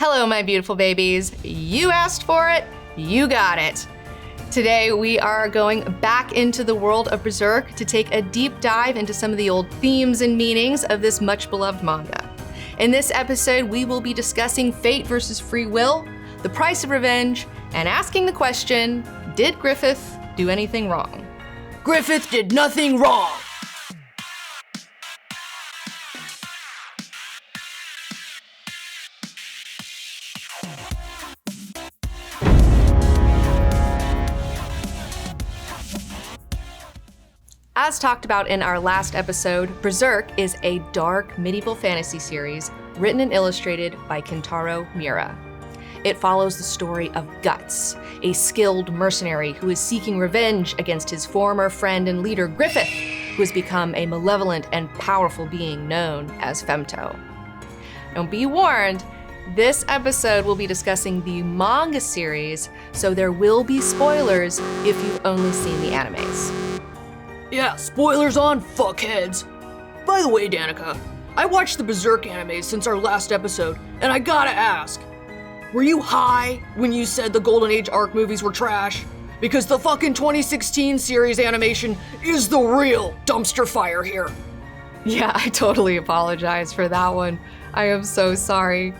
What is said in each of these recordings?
Hello, my beautiful babies. You asked for it, you got it. Today, we are going back into the world of Berserk to take a deep dive into some of the old themes and meanings of this much-beloved manga. In this episode, we will be discussing fate versus free will, the price of revenge, and asking the question, did Griffith do anything wrong? Griffith did nothing wrong! As talked about in our last episode, Berserk is a dark medieval fantasy series written and illustrated by Kentaro Miura. It follows the story of Guts, a skilled mercenary who is seeking revenge against his former friend and leader Griffith, who has become a malevolent and powerful being known as Femto. Now be warned, this episode will be discussing the manga series, so there will be spoilers if you've only seen the animes. Yeah, spoilers on, fuckheads. By the way, Danika, I watched the Berserk anime since our last episode, and I gotta ask, were you high when you said the Golden Age arc movies were trash? Because the fucking 2016 series animation is the real dumpster fire here. Yeah, I totally apologize for that one. I am so sorry.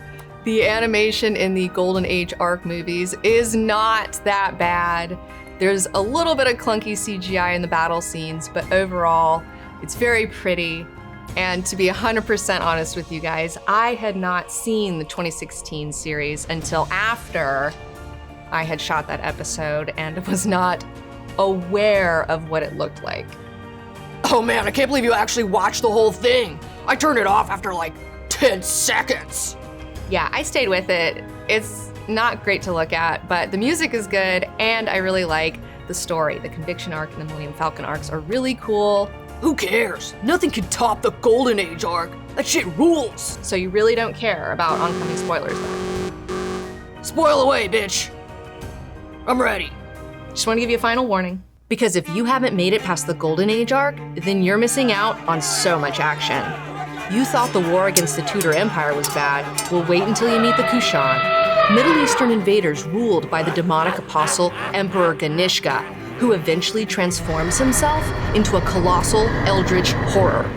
The animation in the Golden Age arc movies is not that bad. There's a little bit of clunky CGI in the battle scenes, but overall, it's very pretty. And to be 100% honest with you guys, I had not seen the 2016 series until after I had shot that episode and was not aware of what it looked like. Oh man, I can't believe you actually watched the whole thing. I turned it off after like 10 seconds. Yeah, I stayed with it. It's not great to look at, but the music is good, and I really like the story. The Conviction arc and the Millennium Falcon arcs are really cool. Who cares? Nothing can top the Golden Age arc. That shit rules. So you really don't care about oncoming spoilers then? Spoil away, bitch. I'm ready. Just want to give you a final warning. Because if you haven't made it past the Golden Age arc, then you're missing out on so much action. You thought the war against the Tudor Empire was bad. Well, wait until you meet the Kushan. Middle Eastern invaders ruled by the demonic apostle Emperor Ganishka, who eventually transforms himself into a colossal eldritch horror.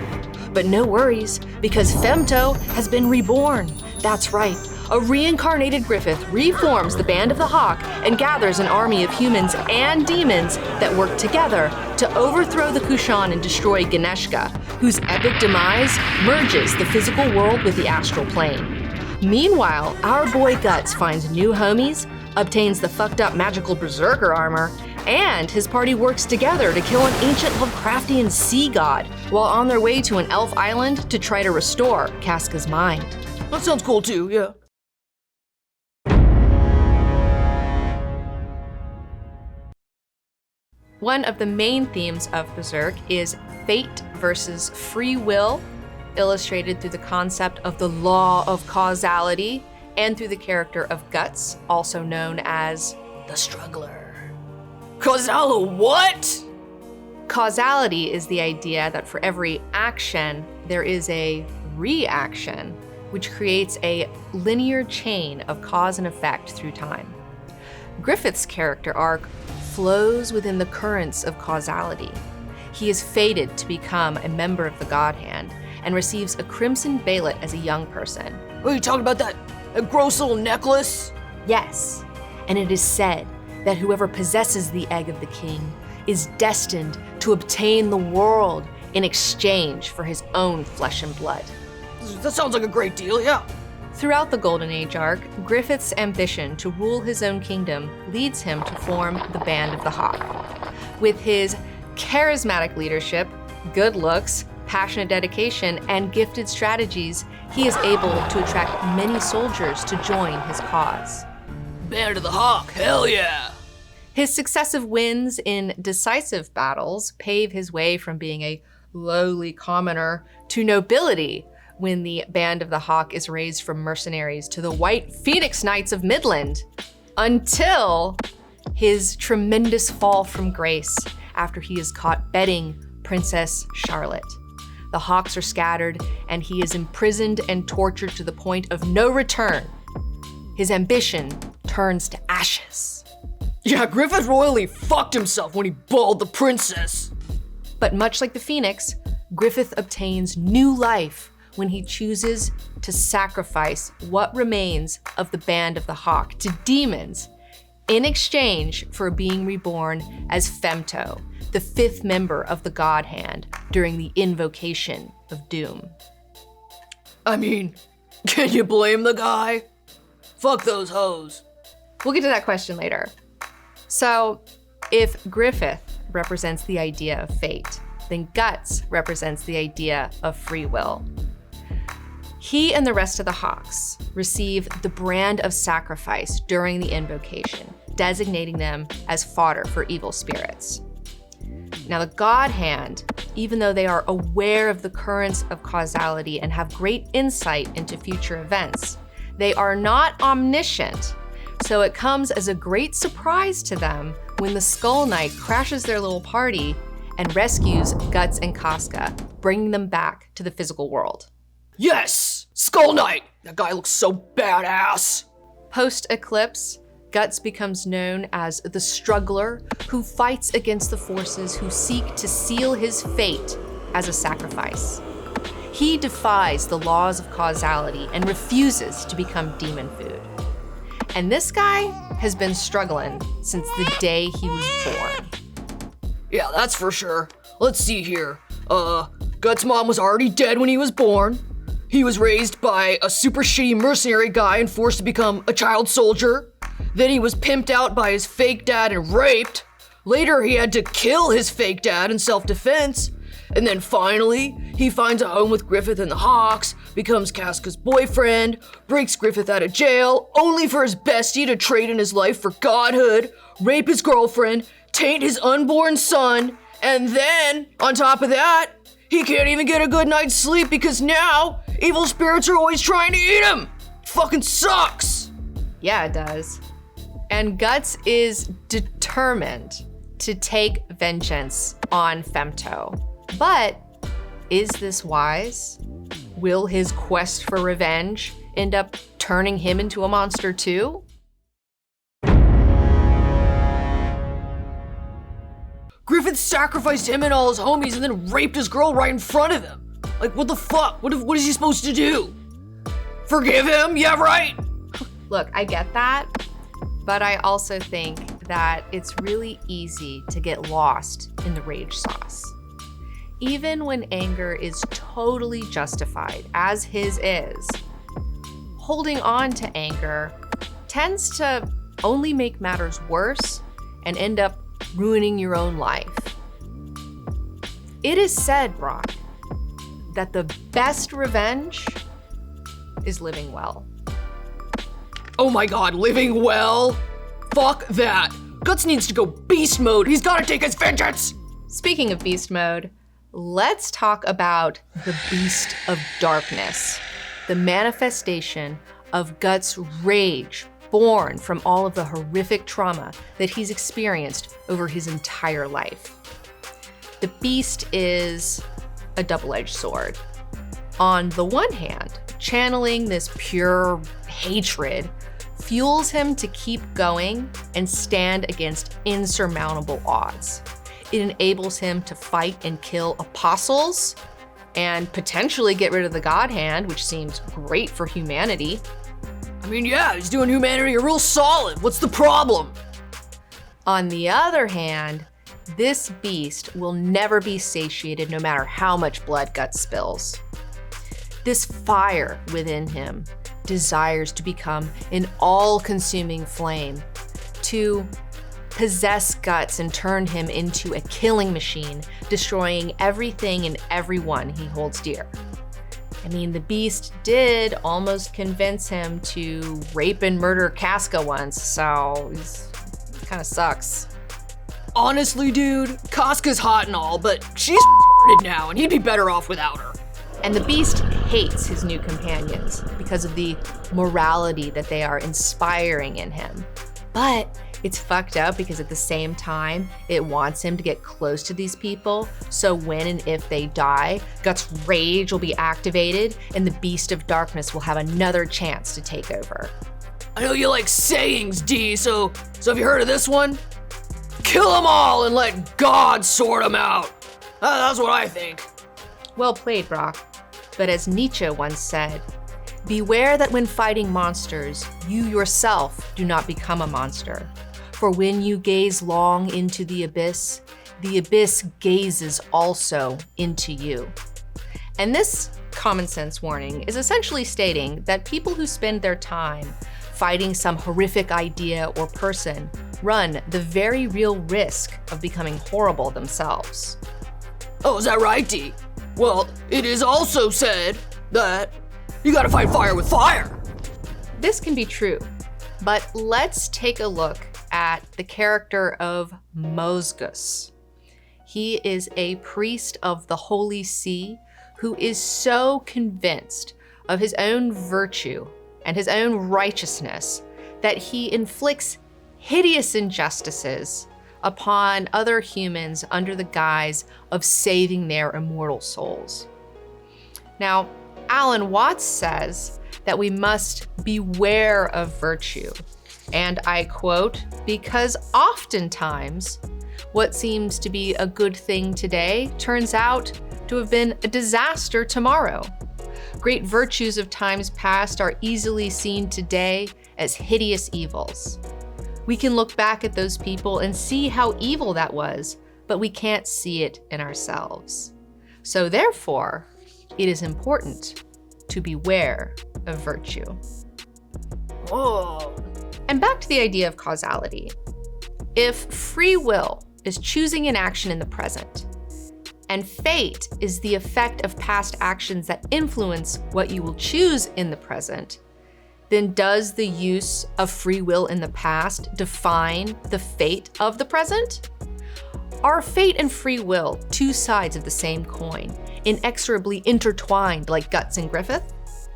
But no worries, because Femto has been reborn. That's right, a reincarnated Griffith reforms the Band of the Hawk and gathers an army of humans and demons that work together to overthrow the Kushan and destroy Ganeshka, whose epic demise merges the physical world with the astral plane. Meanwhile, our boy Guts finds new homies, obtains the fucked up magical berserker armor, and his party works together to kill an ancient Lovecraftian sea god while on their way to an elf island to try to restore Casca's mind. That sounds cool too, yeah. One of the main themes of Berserk is fate versus free will, illustrated through the concept of the law of causality and through the character of Guts, also known as the Struggler. Causalo what? Causality is the idea that for every action, there is a reaction, which creates a linear chain of cause and effect through time. Griffith's character arc flows within the currents of causality. He is fated to become a member of the God Hand and receives a crimson bailet as a young person. Are you talking about that gross little necklace? Yes, and it is said that whoever possesses the egg of the king is destined to obtain the world in exchange for his own flesh and blood. That sounds like a great deal, yeah. Throughout the Golden Age arc, Griffith's ambition to rule his own kingdom leads him to form the Band of the Hawk. With his charismatic leadership, good looks, passionate dedication, and gifted strategies, he is able to attract many soldiers to join his cause. Band of the Hawk, hell yeah! His successive wins in decisive battles pave his way from being a lowly commoner to nobility when the Band of the Hawk is raised from mercenaries to the White Phoenix Knights of Midland, until his tremendous fall from grace after he is caught bedding Princess Charlotte. The Hawks are scattered, and he is imprisoned and tortured to the point of no return. his ambition turns to ashes. Yeah, Griffith royally fucked himself when he balled the princess. But much like the phoenix, Griffith obtains new life when he chooses to sacrifice what remains of the Band of the Hawk to demons in exchange for being reborn as Femto, the 5th member of the God Hand during the invocation of doom. I mean, can you blame the guy? Fuck those hoes. We'll get to that question later. So, if Griffith represents the idea of fate, then Guts represents the idea of free will. He and the rest of the Hawks receive the brand of sacrifice during the invocation, designating them as fodder for evil spirits. Now, the God Hand, even though they are aware of the currents of causality and have great insight into future events, they are not omniscient. So it comes as a great surprise to them when the Skull Knight crashes their little party and rescues Guts and Casca, bringing them back to the physical world. Yes! Skull Knight! That guy looks so badass! Post-eclipse, Guts becomes known as the struggler who fights against the forces who seek to seal his fate as a sacrifice. He defies the laws of causality and refuses to become demon food. And this guy has been struggling since the day he was born. Yeah, that's for sure. Let's see here. Guts' mom was already dead when he was born. He was raised by a super shitty mercenary guy and forced to become a child soldier. Then he was pimped out by his fake dad and raped. Later, he had to kill his fake dad in self-defense. And then finally, he finds a home with Griffith and the Hawks, becomes Casca's boyfriend, breaks Griffith out of jail, only for his bestie to trade in his life for godhood, rape his girlfriend, taint his unborn son, and then, on top of that, he can't even get a good night's sleep because now, evil spirits are always trying to eat him! Fucking sucks! Yeah, it does. And Guts is determined to take vengeance on Femto. But is this wise? Will his quest for revenge end up turning him into a monster too? Griffith sacrificed him and all his homies and then raped his girl right in front of him. Like, what the fuck? What is he supposed to do? Forgive him? Yeah, right? Look, I get that, but I also think that it's really easy to get lost in the rage sauce. Even when anger is totally justified, as his is, holding on to anger tends to only make matters worse and end up ruining your own life. It is said, Brock, that the best revenge is living well. Oh my god, living well? Fuck that. Guts needs to go beast mode. He's gotta take his vengeance. Speaking of beast mode, let's talk about the Beast of Darkness, the manifestation of Guts' rage born from all of the horrific trauma that he's experienced over his entire life. The Beast is a double-edged sword. On the one hand, channeling this pure hatred fuels him to keep going and stand against insurmountable odds. It enables him to fight and kill apostles and potentially get rid of the God Hand, which seems great for humanity. I mean, yeah, he's doing humanity a real solid. What's the problem? On the other hand, this beast will never be satiated no matter how much blood Guts spills. This fire within him desires to become an all-consuming flame, to possess Guts and turn him into a killing machine, destroying everything and everyone he holds dear. I mean, the Beast did almost convince him to rape and murder Casca once, so it kind of sucks. Honestly, dude, Casca's hot and all, but she's retarded now, and he'd be better off without her. And the Beast hates his new companions because of the morality that they are inspiring in him. But it's fucked up because at the same time, it wants him to get close to these people, so when and if they die, Guts' rage will be activated and the Beast of Darkness will have another chance to take over. I know you like sayings, D, so have you heard of this one? Kill them all and let God sort them out. That's what I think. Well played, Brock. But as Nietzsche once said, beware that when fighting monsters, you yourself do not become a monster. For when you gaze long into the abyss gazes also into you. And this common sense warning is essentially stating that people who spend their time fighting some horrific idea or person run the very real risk of becoming horrible themselves. Oh, is that right, D? Well, it is also said that you gotta fight fire with fire. This can be true, but let's take a look at the character of Mozgus. He is a priest of the Holy See who is so convinced of his own virtue and his own righteousness that he inflicts hideous injustices upon other humans under the guise of saving their immortal souls. Now, Alan Watts says that we must beware of virtue, and I quote, because oftentimes what seems to be a good thing today turns out to have been a disaster tomorrow. Great virtues of times past are easily seen today as hideous evils. We can look back at those people and see how evil that was, but we can't see it in ourselves. So therefore, it is important to beware of virtue. Oh. And back to the idea of causality. If free will is choosing an action in the present, and fate is the effect of past actions that influence what you will choose in the present, then does the use of free will in the past define the fate of the present? Are fate and free will two sides of the same coin, inexorably intertwined like Guts and Griffith?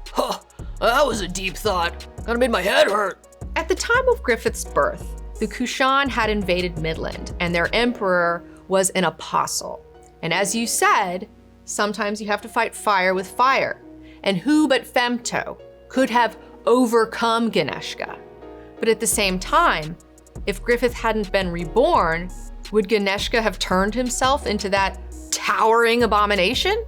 Huh, that was a deep thought. Kinda made my head hurt. At the time of Griffith's birth, the Kushan had invaded Midland, and their emperor was an apostle. And as you said, sometimes you have to fight fire with fire. And who but Femto could have overcome Ganeshka? But at the same time, if Griffith hadn't been reborn, would Ganeshka have turned himself into that towering abomination?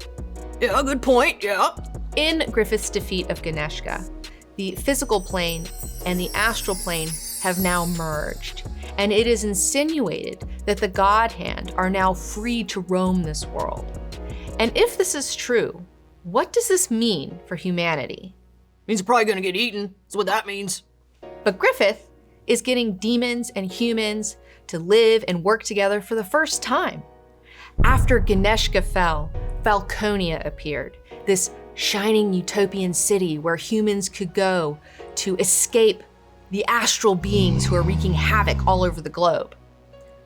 Yeah, good point, yeah. In Griffith's defeat of Ganeshka, the physical plane and the astral plane have now merged, and it is insinuated that the God Hand are now free to roam this world. And if this is true, what does this mean for humanity? Means you're probably gonna get eaten, that's what that means. But Griffith is getting demons and humans to live and work together for the first time. After Ganeshka fell, Falconia appeared, this shining utopian city where humans could go to escape the astral beings who are wreaking havoc all over the globe.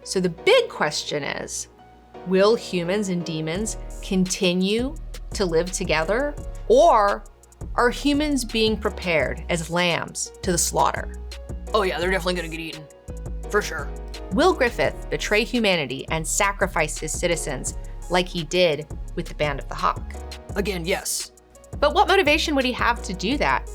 So the big question is, will humans and demons continue to live together, or are humans being prepared as lambs to the slaughter? Oh yeah, they're definitely gonna get eaten. For sure. Will Griffith betray humanity and sacrifice his citizens like he did with the Band of the Hawk? Again, yes. But what motivation would he have to do that?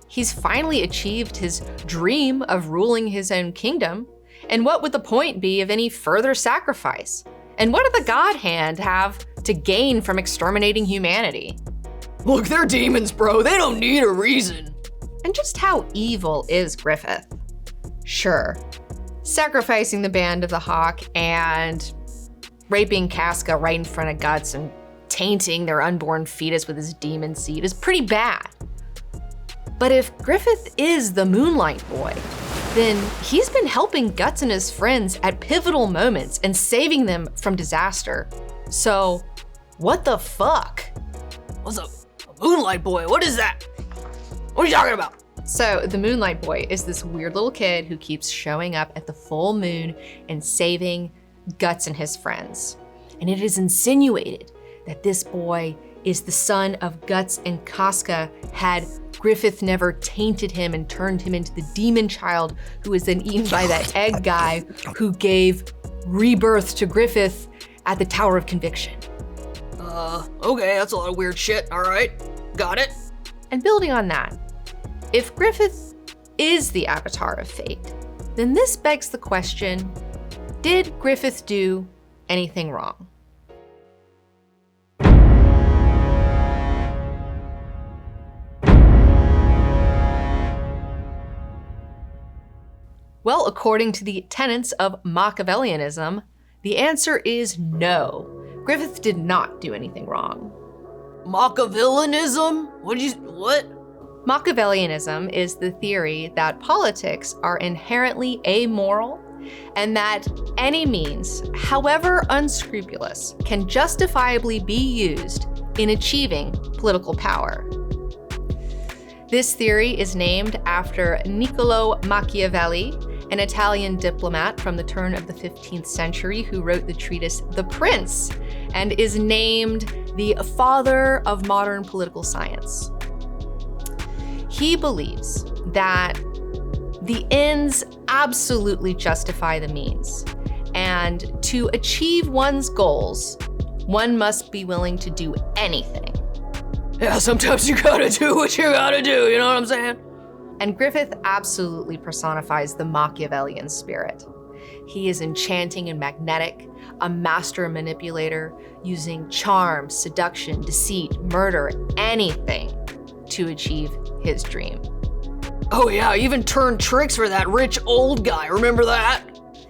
He's finally achieved his dream of ruling his own kingdom, and what would the point be of any further sacrifice? And what did the God Hand have to gain from exterminating humanity? Look, they're demons, bro. They don't need a reason. And just how evil is Griffith? Sure, sacrificing the Band of the Hawk and raping Casca right in front of Guts and tainting their unborn fetus with his demon seed is pretty bad. But if Griffith is the Moonlight Boy, then he's been helping Guts and his friends at pivotal moments and saving them from disaster. So, what the fuck? What's a Moonlight Boy? What is that? What are you talking about? So, the Moonlight Boy is this weird little kid who keeps showing up at the full moon and saving Guts and his friends. And it is insinuated that this boy is the son of Guts and Casca had Griffith never tainted him and turned him into the demon child who was then eaten by that egg guy who gave rebirth to Griffith at the Tower of Conviction. Okay, that's a lot of weird shit, all right. Got it. And building on that, if Griffith is the avatar of fate, then this begs the question, did Griffith do anything wrong? Well, according to the tenets of Machiavellianism, the answer is no. Griffith did not do anything wrong. Machiavellianism? What? Machiavellianism is the theory that politics are inherently amoral and that any means, however unscrupulous, can justifiably be used in achieving political power. This theory is named after Niccolò Machiavelli, an Italian diplomat from the turn of the 15th century who wrote the treatise The Prince, and is named the father of modern political science. He believes that the ends absolutely justify the means, and to achieve one's goals, one must be willing to do anything. Yeah, sometimes you gotta do what you gotta do, you know what I'm saying? And Griffith absolutely personifies the Machiavellian spirit. He is enchanting and magnetic, a master manipulator, using charm, seduction, deceit, murder, anything to achieve his dream. Oh yeah, even turned tricks for that rich old guy, remember that?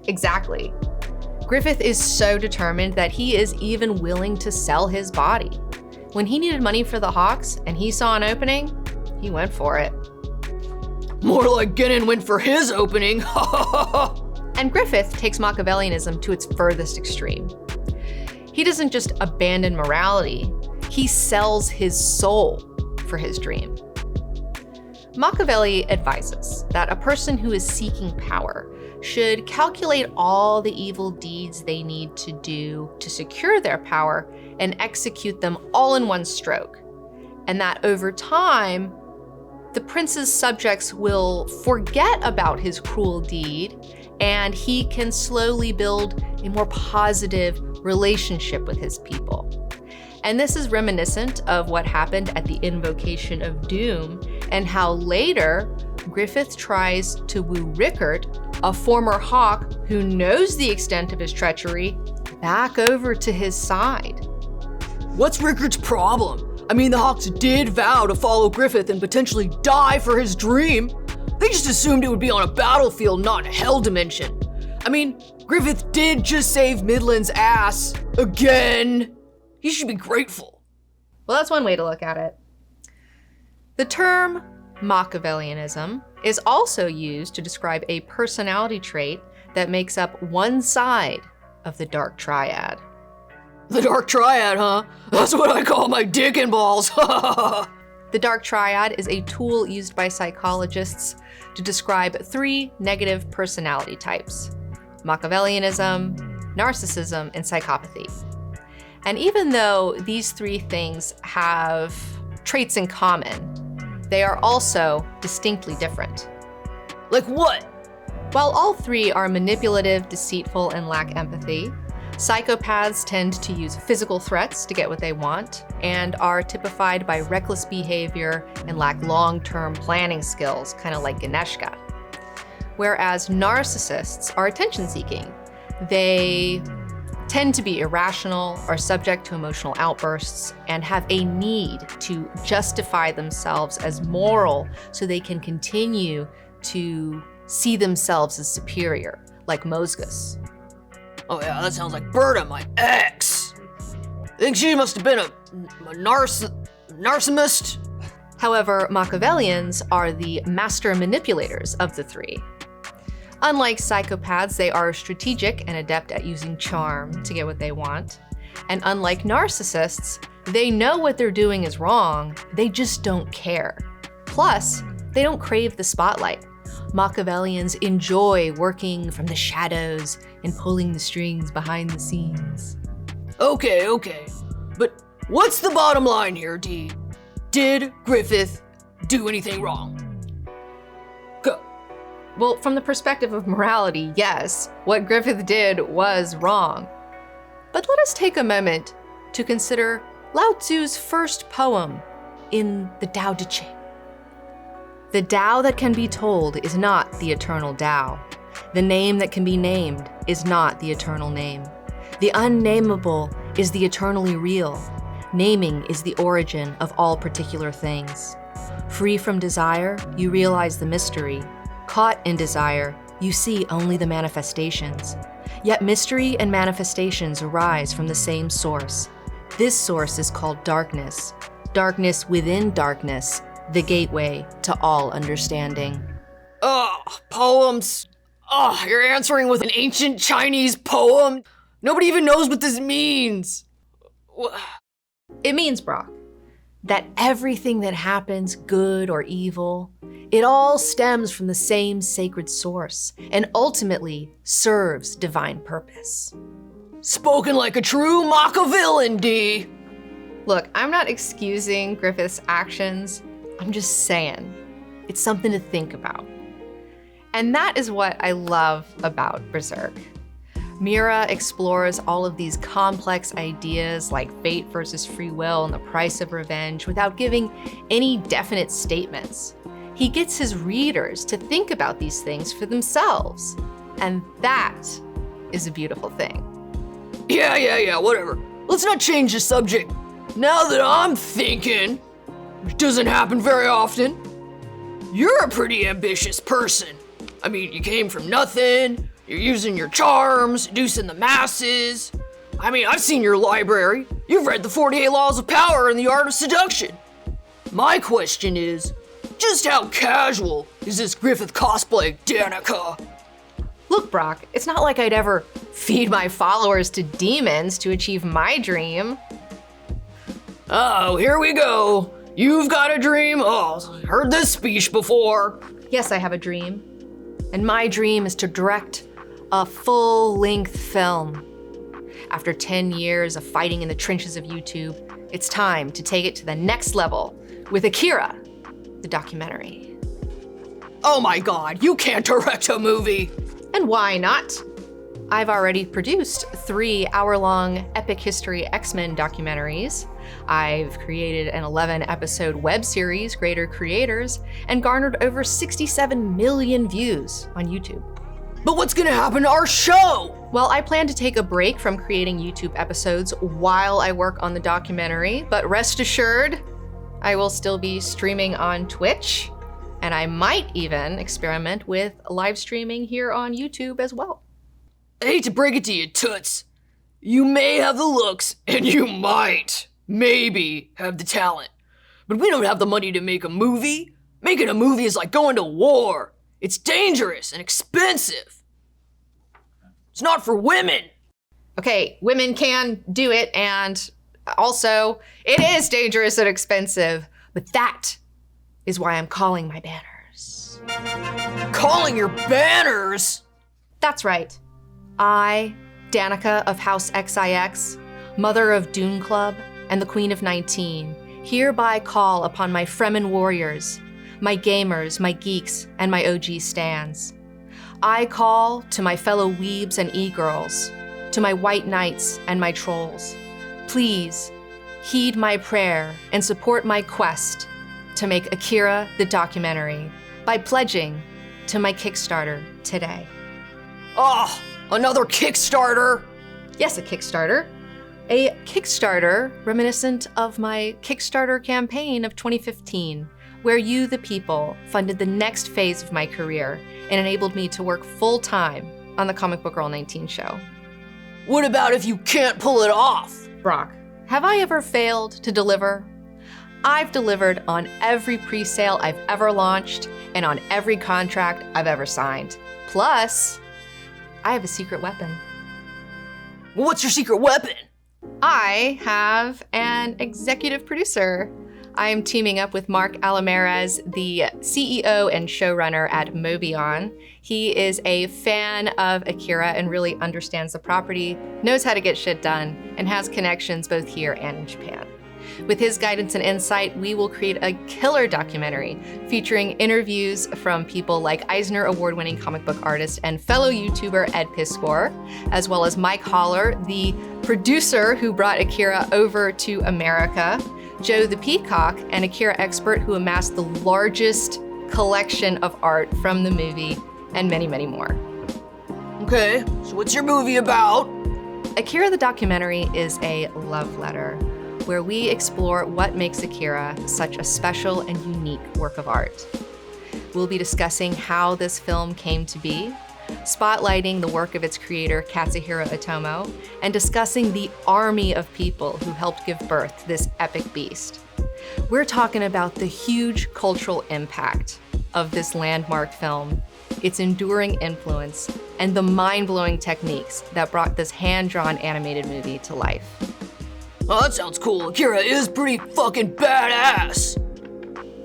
Exactly. Griffith is so determined that he is even willing to sell his body. When he needed money for the Hawks and he saw an opening, he went for it. More like Gennon went for his opening. And Griffith takes Machiavellianism to its furthest extreme. He doesn't just abandon morality, he sells his soul for his dream. Machiavelli advises that a person who is seeking power should calculate all the evil deeds they need to do to secure their power and execute them all in one stroke, and that over time, the prince's subjects will forget about his cruel deed, and he can slowly build a more positive relationship with his people. And this is reminiscent of what happened at the Invocation of Doom, and how later Griffith tries to woo Rickard, a former Hawk who knows the extent of his treachery, back over to his side. What's Rickard's problem? I mean, the Hawks did vow to follow Griffith and potentially die for his dream. They just assumed it would be on a battlefield, not in Hell Dimension. I mean, Griffith did just save Midland's ass again. He should be grateful. Well, that's one way to look at it. The term Machiavellianism is also used to describe a personality trait that makes up one side of the Dark Triad. The Dark Triad, huh? That's what I call my dick and balls. The Dark Triad is a tool used by psychologists to describe 3 negative personality types: Machiavellianism, narcissism, and psychopathy. And even though these 3 things have traits in common, they are also distinctly different. Like what? While all 3 are manipulative, deceitful, and lack empathy, psychopaths tend to use physical threats to get what they want and are typified by reckless behavior and lack long-term planning skills, kind of like Ganeshka. Whereas narcissists are attention-seeking. They tend to be irrational, are subject to emotional outbursts, and have a need to justify themselves as moral so they can continue to see themselves as superior, like Mosgus. Oh yeah, that sounds like Berta, my ex. I think she must have been a narcissist. However, Machiavellians are the master manipulators of the 3. Unlike psychopaths, they are strategic and adept at using charm to get what they want. And unlike narcissists, they know what they're doing is wrong, they just don't care. Plus, they don't crave the spotlight. Machiavellians enjoy working from the shadows and pulling the strings behind the scenes. Okay. But what's the bottom line here, D? Did Griffith do anything wrong? Go. Well, from the perspective of morality, yes, what Griffith did was wrong. But let us take a moment to consider Lao Tzu's first poem in the Tao Te Ching. The Tao that can be told is not the eternal Tao. The name that can be named is not the eternal name. The unnameable is the eternally real. Naming is the origin of all particular things. Free from desire, you realize the mystery. Caught in desire, you see only the manifestations. Yet mystery and manifestations arise from the same source. This source is called darkness. Darkness within darkness, the gateway to all understanding. Poems. You're answering with an ancient Chinese poem? Nobody even knows what this means. It means, Brock, that everything that happens, good or evil, it all stems from the same sacred source and ultimately serves divine purpose. Spoken like a true Machiavellian, D. Look, I'm not excusing Griffith's actions. I'm just saying, it's something to think about. And that is what I love about Berserk. Mira explores all of these complex ideas like fate versus free will and the price of revenge without giving any definite statements. He gets his readers to think about these things for themselves. And that is a beautiful thing. Yeah, whatever. Let's not change the subject. Now that I'm thinking, which doesn't happen very often, you're a pretty ambitious person. I mean, you came from nothing, you're using your charms, seducing the masses. I mean, I've seen your library. You've read the 48 Laws of Power and the Art of Seduction. My question is, just how casual is this Griffith cosplay, Danika? Look, Brock, it's not like I'd ever feed my followers to demons to achieve my dream. Oh, here we go. You've got a dream? Oh, heard this speech before. Yes, I have a dream. And my dream is to direct a full-length film. After 10 years of fighting in the trenches of YouTube, it's time to take it to the next level with Akira, the documentary. Oh my God, you can't direct a movie. And why not? I've already produced 3 hour-long epic history X-Men documentaries. I've created an 11-episode web series, Greater Creators, and garnered over 67 million views on YouTube. But what's gonna happen to our show? Well, I plan to take a break from creating YouTube episodes while I work on the documentary, but rest assured, I will still be streaming on Twitch, and I might even experiment with live streaming here on YouTube as well. I hate to break it to you, Toots. You may have the looks, and you might, maybe, have the talent. But we don't have the money to make a movie. Making a movie is like going to war. It's dangerous and expensive. It's not for women. Okay, women can do it, and also, it is dangerous and expensive, but that is why I'm calling my banners. Calling your banners? That's right. I, Danika of House XIX, mother of Dune Club, and the Queen of 19, hereby call upon my Fremen warriors, my gamers, my geeks, and my OG stans. I call to my fellow weebs and e-girls, to my white knights and my trolls. Please, heed my prayer and support my quest to make Akira the documentary by pledging to my Kickstarter today. Oh, another Kickstarter? Yes, a Kickstarter. A Kickstarter reminiscent of my Kickstarter campaign of 2015, where you, the people, funded the next phase of my career and enabled me to work full-time on the Comic Book Girl 19 show. What about if you can't pull it off? Brock, have I ever failed to deliver? I've delivered on every pre-sale I've ever launched and on every contract I've ever signed. Plus, I have a secret weapon. What's your secret weapon? I have an executive producer. I'm teaming up with Mark Alameras, the CEO and showrunner at Mobion. He is a fan of Akira and really understands the property, knows how to get shit done, and has connections both here and in Japan. With his guidance and insight, we will create a killer documentary featuring interviews from people like Eisner Award-winning comic book artist and fellow YouTuber Ed Piskor, as well as Mike Holler, the producer who brought Akira over to America, Joe the Peacock, an Akira expert who amassed the largest collection of art from the movie, and many, many more. Okay, so what's your movie about? Akira the documentary is a love letter where we explore what makes Akira such a special and unique work of art. We'll be discussing how this film came to be, spotlighting the work of its creator, Katsuhiro Otomo, and discussing the army of people who helped give birth to this epic beast. We're talking about the huge cultural impact of this landmark film, its enduring influence, and the mind-blowing techniques that brought this hand-drawn animated movie to life. Oh, that sounds cool. Akira is pretty fucking badass.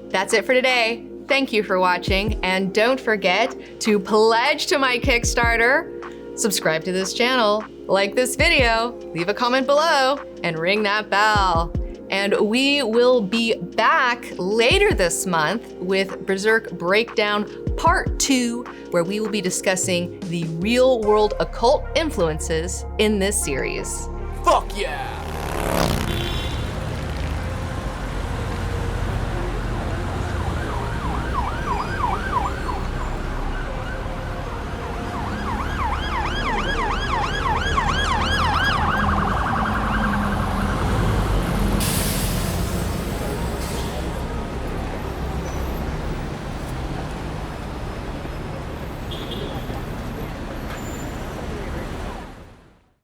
That's it for today. Thank you for watching, and don't forget to pledge to my Kickstarter, subscribe to this channel, like this video, leave a comment below, and ring that bell. And we will be back later this month with Berserk Breakdown Part 2, where we will be discussing the real-world occult influences in this series. Fuck yeah!